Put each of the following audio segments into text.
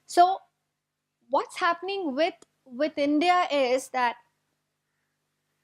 So what's happening with India is that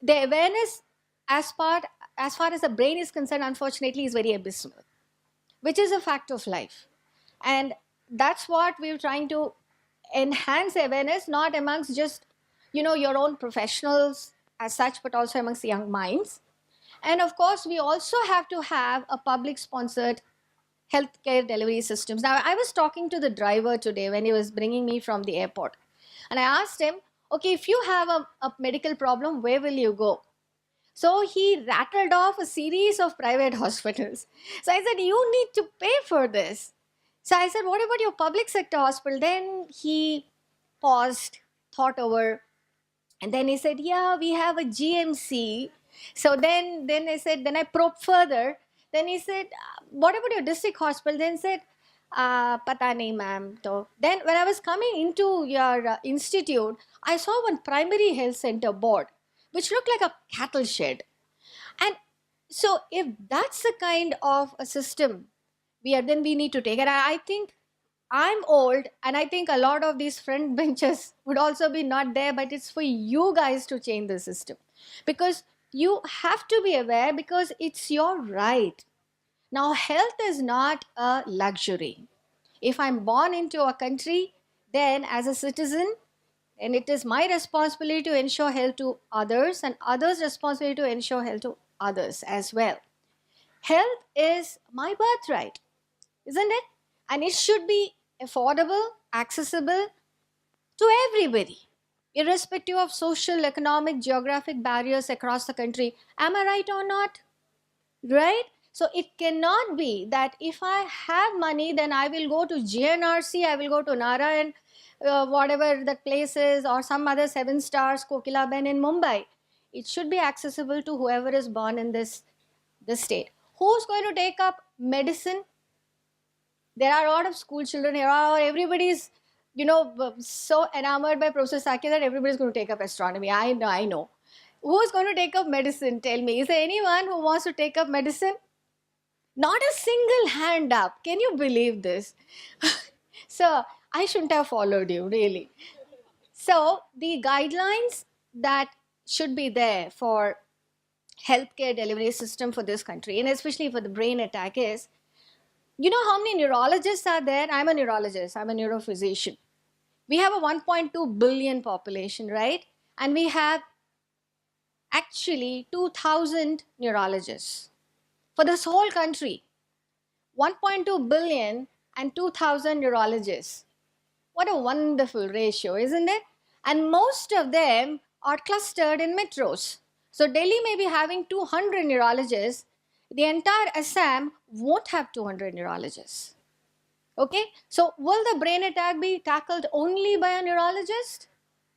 the awareness as far as the brain is concerned, unfortunately, is very abysmal, which is a fact of life. And that's what we're trying to enhance awareness, not amongst just, your own professionals as such, but also amongst the young minds. And of course, we also have to have a public sponsored healthcare delivery systems. Now, I was talking to the driver today when he was bringing me from the airport. And I asked him, okay, if you have a medical problem, where will you go? So he rattled off a series of private hospitals. So I said, you need to pay for this. So I said, what about your public sector hospital? Then he paused, thought over, and then he said, yeah, we have a GMC. So then I said, then I probed further. Then he said, what about your district hospital? Then said, pata nahi ma'am. So then when I was coming into your institute, I saw one primary health center board, which looked like a cattle shed. And so if that's the kind of a system then we need to take it. I think I'm old, and I think a lot of these front benches would also be not there, but it's for you guys to change the system, because you have to be aware, because it's your right. Now, health is not a luxury. If I'm born into a country, then as a citizen, and it is my responsibility to ensure health to others, and others' responsibility to ensure health to others as well. Health is my birthright, isn't it? And it should be affordable, accessible to everybody, irrespective of social, economic, geographic barriers across the country. Am I right or not? Right? So it cannot be that if I have money, then I will go to GNRC, I will go to Narayan, whatever that place is, or some other 7 stars, Kokilaben in Mumbai. It should be accessible to whoever is born in this state. Who's going to take up medicine? There are a lot of school children here. Everybody's, so enamored by Professor Sakya that everybody's going to take up astronomy. I know. Who's going to take up medicine? Tell me. Is there anyone who wants to take up medicine? Not a single hand up. Can you believe this? So I shouldn't have followed you, really. So the guidelines that should be there for healthcare delivery system for this country, and especially for the brain attack, is, you know how many neurologists are there? I'm a neurologist. I'm a neurophysician. We have a 1.2 billion population, right? And we have actually 2,000 neurologists for this whole country. 1.2 billion and 2,000 neurologists. What a wonderful ratio, isn't it? And most of them are clustered in metros. So Delhi may be having 200 neurologists. The entire Assam won't have 200 neurologists. Okay? So will the brain attack be tackled only by a neurologist?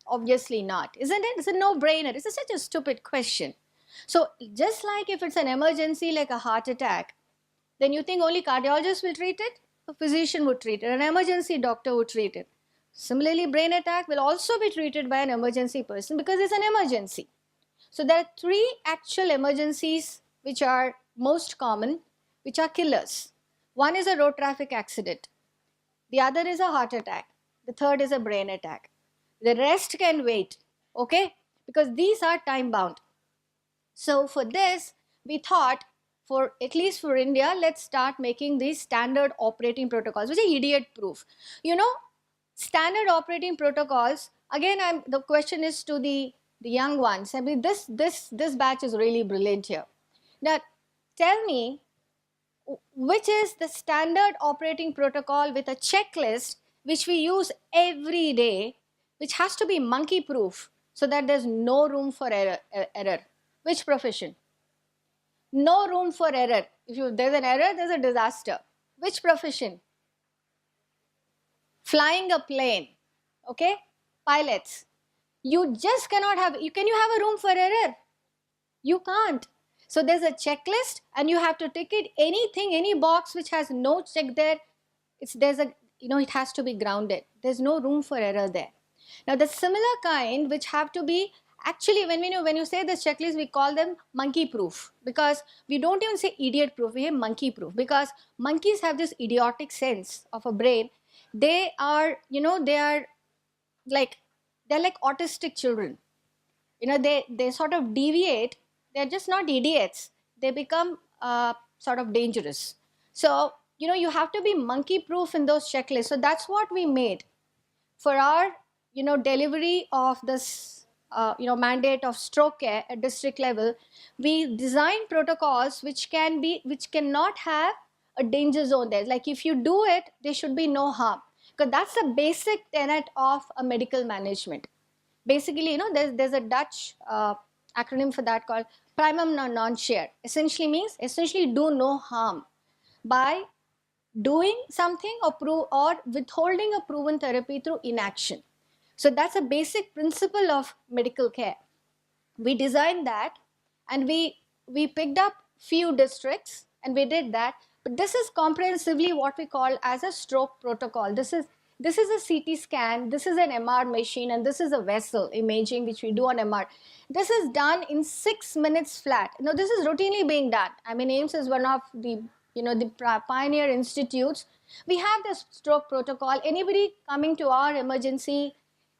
Obviously not, isn't it? It's a no-brainer. It's such a stupid question. So just like if it's an emergency like a heart attack, then you think only cardiologist will treat it? A physician would treat it. An emergency doctor would treat it. Similarly, brain attack will also be treated by an emergency person because it's an emergency. So there are 3 actual emergencies which are most common, which are killers. One is a road traffic accident. The other is a heart attack. The third is a brain attack. The rest can wait, okay? Because these are time bound. So for this, we thought, for at least for India, let's start making these standard operating protocols, which are idiot proof. Standard operating protocols, again, the question is to the young ones. I mean, this batch is really brilliant here. Now, tell me, which is the standard operating protocol with a checklist which we use every day, which has to be monkey proof so that there's no room for error. Which profession? No room for error. If there's an error, there's a disaster. Which profession? Flying a plane, okay? Pilots. You just cannot have, can you have a room for error? You can't. So there's a checklist and you have to tick it. Anything, any box which has no check there, it has to be grounded. There's no room for error there. Now the similar kind which have to be, actually when you say the checklist, we call them monkey proof, because we don't even say idiot proof, we have monkey proof, because monkeys have this idiotic sense of a brain. they are, they are like, they're like autistic children. They sort of deviate. They're just not idiots. They become sort of dangerous. So you have to be monkey proof in those checklists. So that's what we made for our delivery of this mandate of stroke care at district level. We design protocols which cannot have a danger zone there. Like, if you do it, there should be no harm, because that's the basic tenet of a medical management. Basically, there's a Dutch acronym for that called primum non share. Essentially do no harm by doing something or withholding a proven therapy through inaction. So that's a basic principle of medical care. We designed that, and we picked up few districts and we did that. But this is comprehensively what we call as a stroke protocol. This is a CT scan, this is an MR machine, and this is a vessel imaging which we do on MR. This is done in 6 minutes flat. Now, this is routinely being done. I mean, AIIMS is one of the the pioneer institutes. We have this stroke protocol. Anybody coming to our emergency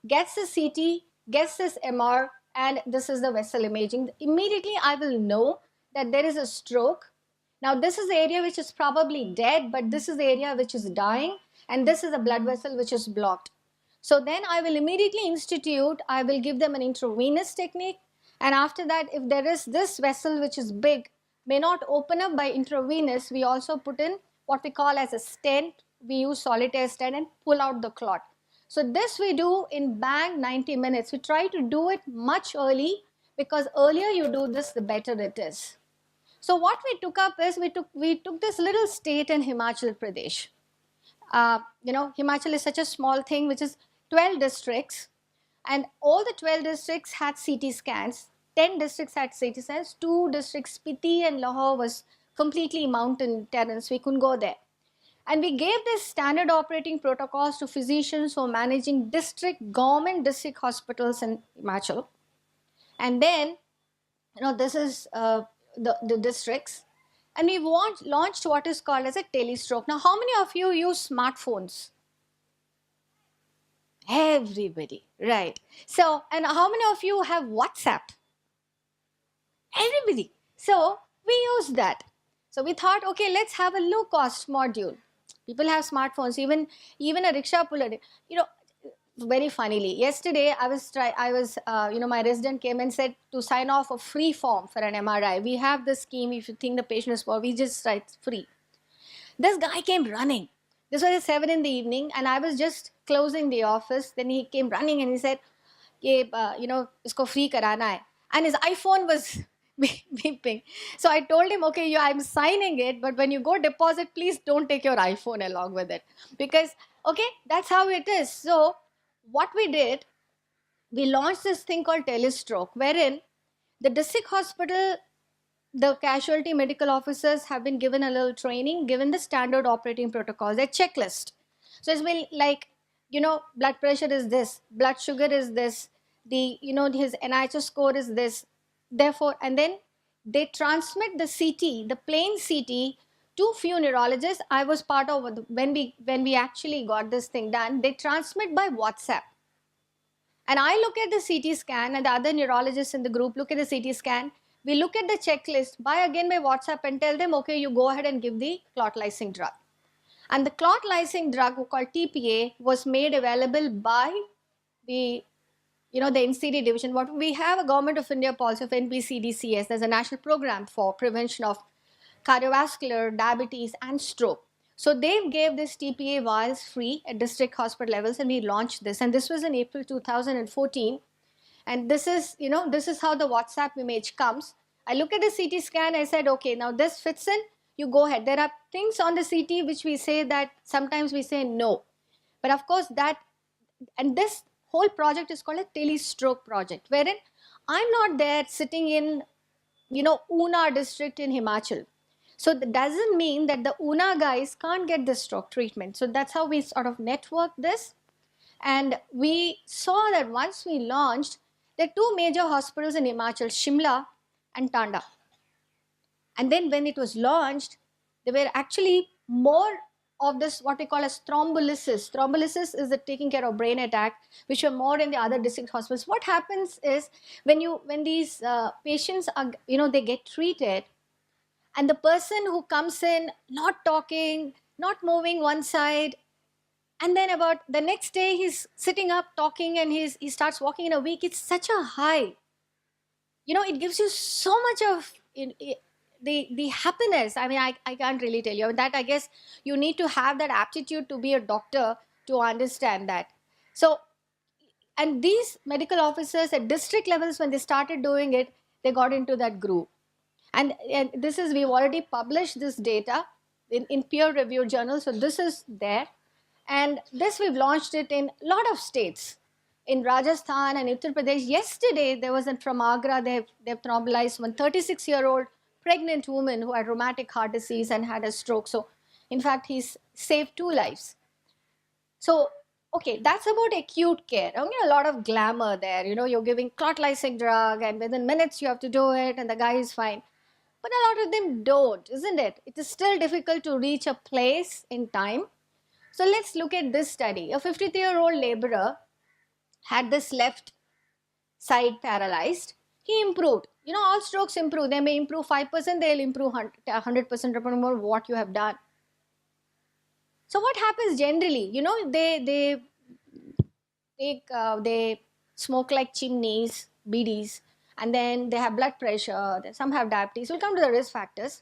gets a CT, gets this MR, and this is the vessel imaging. Immediately, I will know that there is a stroke. Now, this is the area which is probably dead, but this is the area which is dying, and this is a blood vessel which is blocked. So then I will immediately institute, I will give them an intravenous technique, and after that, if there is this vessel which is big, may not open up by intravenous, we also put in what we call as a stent. We use solitaire stent and pull out the clot. So this we do in bang 90 minutes. We try to do it much early, because earlier you do this, the better it is. So what we took up is, we took this little state in Himachal Pradesh. Himachal is such a small thing, which is 12 districts, and all the 12 districts had CT scans. 10 districts had CT scans. 2 districts, Spiti and Lahore, was completely mountain terrace. We couldn't go there. And we gave this standard operating protocols to physicians who are managing government district hospitals in Himachal. And then, this is the districts. And we launched what is called as a telestroke. Now, how many of you use smartphones? Everybody, right. So, and how many of you have WhatsApp? Everybody. So, we used that. So, we thought, okay, let's have a low-cost module. People have smartphones, even a rickshaw puller. Very funnily, yesterday my resident came and said to sign off a free form for an MRI. We have this scheme. If you think the patient is poor, we just write free. This guy came running. This was at 7 in the evening, and I was just closing the office. Then he came running and he said, isko free karana hai. And his iPhone was beeping. So I told him, okay, I'm signing it, but when you go deposit, please don't take your iPhone along with it. Because, okay, that's how it is. So what we did, we launched this thing called Telestroke, wherein the district hospital, the casualty medical officers have been given a little training, given the standard operating protocols, a checklist. So it's been like, blood pressure is this, blood sugar is this, his NIHS score is this. Therefore, and then they transmit the CT, the plain CT, to few neurologists. I was part of when we actually got this thing done. They transmit by WhatsApp. And I look at the CT scan, and the other neurologists in the group look at the CT scan. We look at the checklist by WhatsApp and tell them, okay, you go ahead and give the clot lysing drug. And the clot lysing drug, called TPA, was made available by the NCD division. What we have a Government of India policy of NPCDCS. There's a national program for prevention of cardiovascular, diabetes, and stroke. So they gave this TPA vials free at district hospital levels, and we launched this. And this was in April 2014. And this is how the WhatsApp image comes. I look at the CT scan, I said, okay, now this fits in, you go ahead. There are things on the CT which we say that sometimes we say no. But of course and this whole project is called a Telestroke Project, wherein I'm not there sitting in, Una district in Himachal. So that doesn't mean that the Una guys can't get the stroke treatment. So that's how we sort of networked this. And we saw that once we launched, there are 2 major hospitals in Himachal, Shimla and Tanda. And then when it was launched, there were actually more of this, what we call as thrombolysis. Thrombolysis is the taking care of brain attack, which are more in the other district hospitals. What happens is when these patients are, they get treated, and the person who comes in not talking, not moving one side, and then about the next day he's sitting up talking, and he starts walking in a week. It's such a high. It gives you so much of the happiness. I mean, I can't really tell you that. I guess you need to have that aptitude to be a doctor to understand that. So, and these medical officers at district levels, when they started doing it, they got into that groove. And this is, we've already published this data in peer-reviewed journals. So this is there. And this, we've launched it in a lot of states. In Rajasthan and Uttar Pradesh, yesterday there was from Agra, they've thrombolized one 36-year-old pregnant woman who had rheumatic heart disease and had a stroke. So in fact, he's saved 2 lives. So, okay, that's about acute care. I mean, a lot of glamour there. You're giving clot-lysing drug, and within minutes you have to do it, and the guy is fine. But a lot of them don't, isn't it? It is still difficult to reach a place in time. So let's look at this study. A 53-year-old laborer had this left side paralyzed. He improved. All strokes improve. They may improve 5%, they'll improve 100% depending on what you have done. So what happens generally? They smoke like chimneys, BDs, and then they have blood pressure. Some have diabetes. We'll come to the risk factors.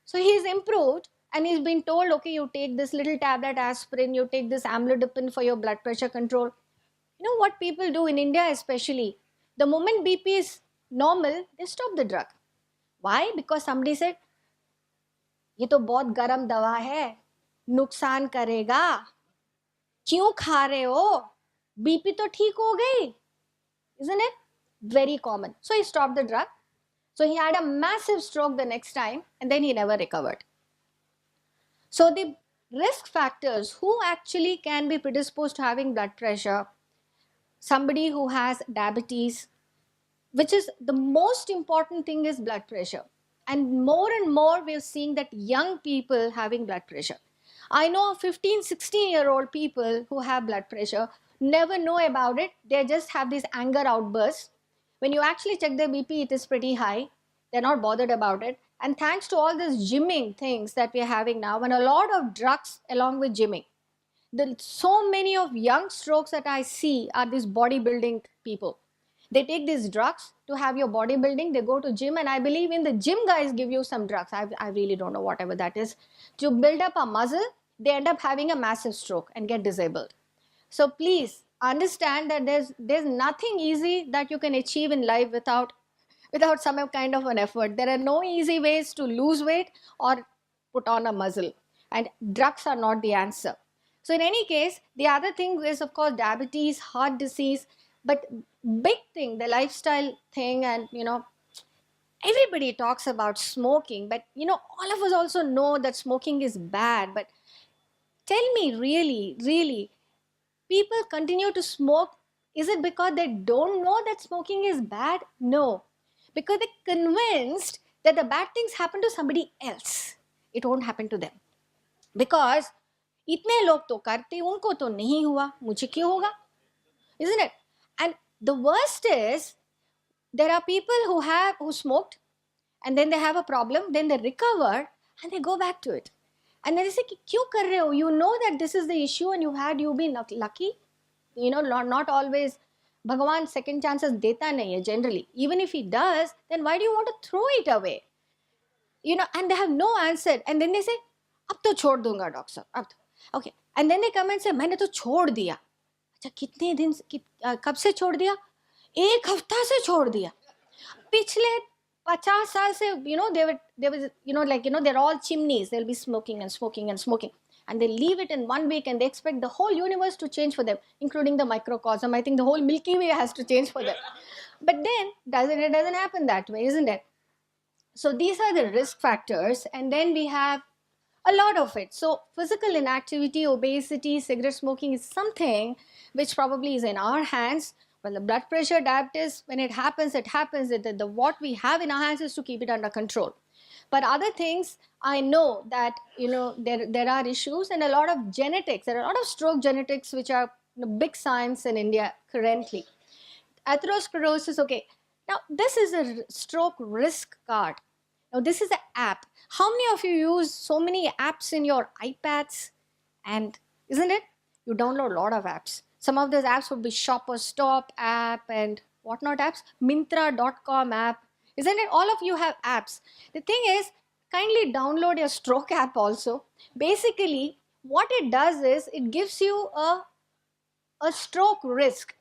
So he's improved, and he's been told, okay, you take this little tablet aspirin, you take this amlodipine for your blood pressure control. You know what people do in India especially? The moment BP is normal, they stop the drug. Why? Because somebody said, ये तो बहुत गरम दवा है, नुकसान करेगा, क्यों खा रहे हो? BP तो ठीक हो गई. Isn't it? Very common. So he stopped the drug. So he had a massive stroke the next time, and then he never recovered. So the risk factors, who actually can be predisposed to having blood pressure? Somebody who has diabetes, which is the most important thing, is blood pressure. And more we're seeing that young people having blood pressure. I know 15, 16-year-old people who have blood pressure, never know about it. They just have these anger outbursts. When you actually check their BP, it is pretty high. They're not bothered about it. And thanks to all these gymming things that we're having now, and a lot of drugs along with gymming, so many of young strokes that I see are these bodybuilding people. They take these drugs to have your bodybuilding. They go to gym, and I believe in the gym guys give you some drugs. I really don't know, whatever that is. To build up a muscle, they end up having a massive stroke and get disabled. So please understand that there's nothing easy that you can achieve in life without some kind of an effort. There are no easy ways to lose weight or put on a muscle, and drugs are not the answer. So in any case, the other thing is, of course, diabetes, heart disease, but big thing, the lifestyle thing. And everybody talks about smoking, but all of us also know that smoking is bad. But tell me, really, people continue to smoke. Is it because they don't know that smoking is bad? No, because they're convinced that the bad things happen to somebody else. It won't happen to them. Because इतने लोग तो करते, उनको तो नहीं हुआ, मुझे क्यों होगा? Isn't it? And the worst is, there are people who smoked, and then they have a problem, then they recover, and they go back to it. And then they say, क्यों कर रहे हो? You know that this is the issue, and you've been lucky. Not always Bhagavan second chances deta nahi hai generally. Even if he does, then why do you want to throw it away? And they have no answer. And then they say, अब तो छोड़ दूंगा doctor साहब, अब तो. Okay. And then they come and say, मैंने तो छोड़ दिया. अच्छा, कितने दिन, कब से छोड़ दिया? 1 हफ्ता से छोड़ दिया. पिछले 50 साल से, they're all chimneys. They'll be smoking and smoking and smoking. And they leave it in 1 week, and they expect the whole universe to change for them, including the microcosm. I think the whole Milky Way has to change for them. But then, it doesn't happen that way, isn't it? So these are the risk factors. And then we have a lot of it. So physical inactivity, obesity, cigarette smoking is something which probably is in our hands. Well, the blood pressure, diabetes, when it happens, it happens. What we have in our hands is to keep it under control. But other things, I know that, there are issues, and a lot of genetics. There are a lot of stroke genetics which are big science in India currently. Atherosclerosis, okay. Now, this is a stroke risk card. Now, this is an app. How many of you use so many apps in your iPads? And isn't it? You download a lot of apps. Some of those apps would be Shopper Stop app and whatnot apps, Mintra.com app. Isn't it? All of you have apps. The thing is, kindly download your stroke app also. Basically, what it does is it gives you a stroke risk.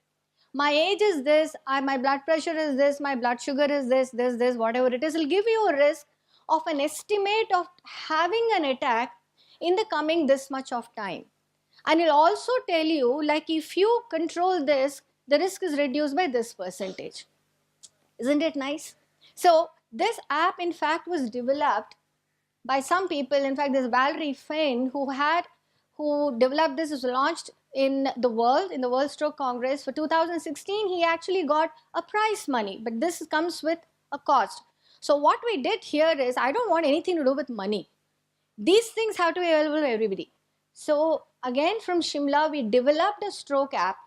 My age is this, my blood pressure is this, my blood sugar is this, whatever it is. It'll give you a risk of an estimate of having an attack in the coming this much of time. And it'll also tell you, like, if you control this, the risk is reduced by this percentage. Isn't it nice? So this app, in fact, was developed by some people. In fact, there's Valerie Fain who developed this. Was launched in the World Stroke Congress for 2016. He actually got a prize money, but this comes with a cost. So what we did here is, I don't want anything to do with money. These things have to be available to everybody. So again, from Shimla, we developed a stroke app,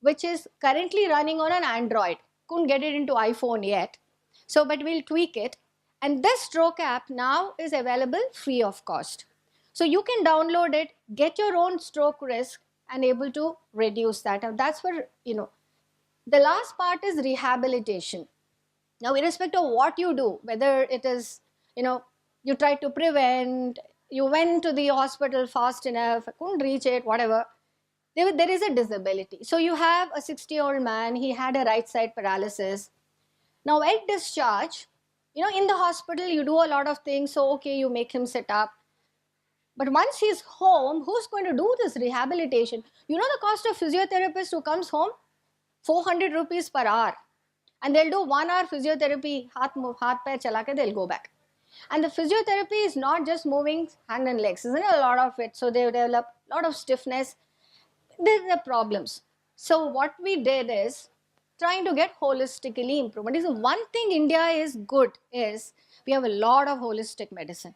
which is currently running on an Android. Couldn't get it into iPhone yet. So, but we'll tweak it. And this stroke app now is available free of cost. So you can download it, get your own stroke risk, and able to reduce that. Now that's where, the last part is rehabilitation. Now, irrespective of what you do, whether it is, you try to prevent, you went to the hospital fast enough, couldn't reach it, whatever, there is a disability. So you have a 60-year-old man, he had a right side paralysis. Now at discharge, in the hospital, you do a lot of things. So, okay, you make him sit up. But once he's home, who's going to do this rehabilitation? You know the cost of physiotherapist who comes home? 400 rupees per hour. And they'll do 1 hour physiotherapy, haath pair chala ke, they'll go back. And the physiotherapy is not just moving hand and legs, isn't it? A lot of it. So they develop a lot of stiffness. These are the problems. So what we did is trying to get holistically improvement. One thing India is good is we have a lot of holistic medicine.